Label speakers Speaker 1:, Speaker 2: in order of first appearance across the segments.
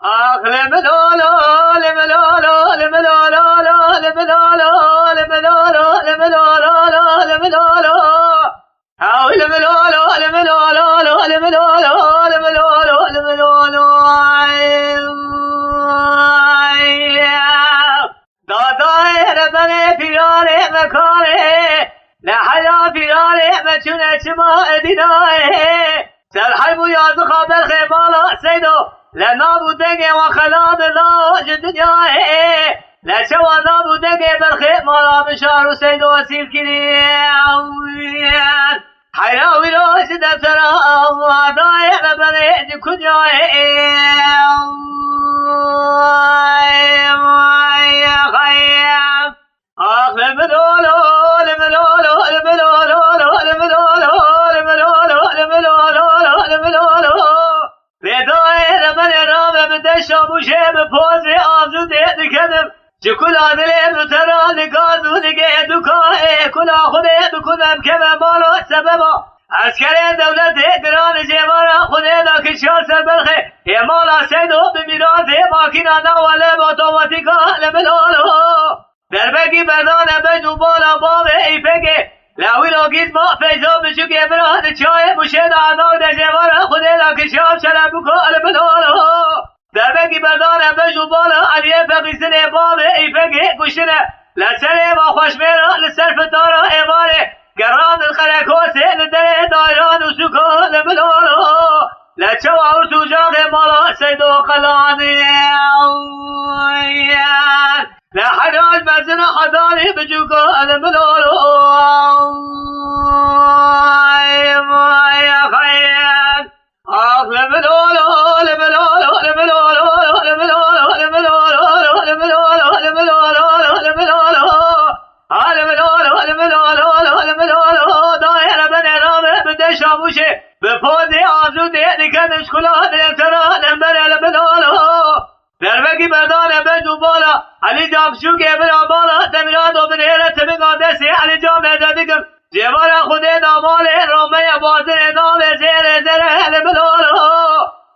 Speaker 1: آخ لملالا لملالا لملالا لملالا لملالا لملالا لملالا هاو لملالا لملالا لملالا لملالا لملالا دادای ربنه پیراره مکاره لحیا پیراره مچونه چما ادیناه سرحی بو یاد خابر خیبالا سیدو لنابو دنگه و خلاد لاج دنیاه لشوا نابو دنگه برخی مالا بشارو سیدو اسیل کری حیراوی روش دفترا وادای ربنه دی کنیاه آخ لملولو لملولو لملولو لملولو لملولو لملولو لملولو ردای رمل رام بدشا بوشه بپوزی آزوده دکدم چه کلا دلیم ترا نگاه دونگه دکاه کلا خوده بکنم که من بالا سببا اسکر دولت دران جوارا خوده ناکشار سر برخه مالا سیدو بمیرات ماکینا نواله اتوماتیکا لملولو دربگی بردان بدو بالا باب ای پگه لاوی راگید ما فیضا بچو که براد چای مشه داناو در جوارا خوده لاکشاب شرم بکو البلالو دربگی بردان بدو بالا علیه فقیسن باب ای پگه گوشنه لسر ما خوشمیرا لسر فتارا ایواره گران الخلکوسه لدر دایران و سکو البلالو لچو او سوجاق مالا سیدو خلانی لحراج مزن حضاري بجوكو الملولو يا خيال آخ لملولو لملولو لملولو لملولو لملولو لملولو لملولو لملولو لملولو لملولو لملولو داير بن رامه بدش آموشه بپودی آزوده نکدش کلا دیترا لمبر لملولو دربگی بردان بدو بالا علی جام شوگه برا بالا دمیراد و بنیرت بگادسی علی جام ازدیگم جوارا خوده نامال رامه بازر نام زیر زره بلالو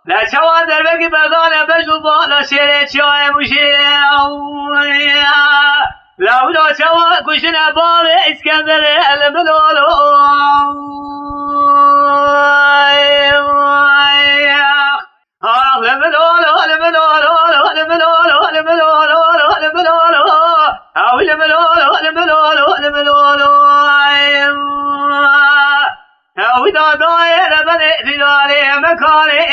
Speaker 1: لچوان دربگی بردان بدو بالا شیر چای موشی لولا چوان کشن باب اسکندر بلالو لملولو لملولو لملولو لملولو لملولو او لملولو لملولو لملولو او دادای ربنه فیداره مکاره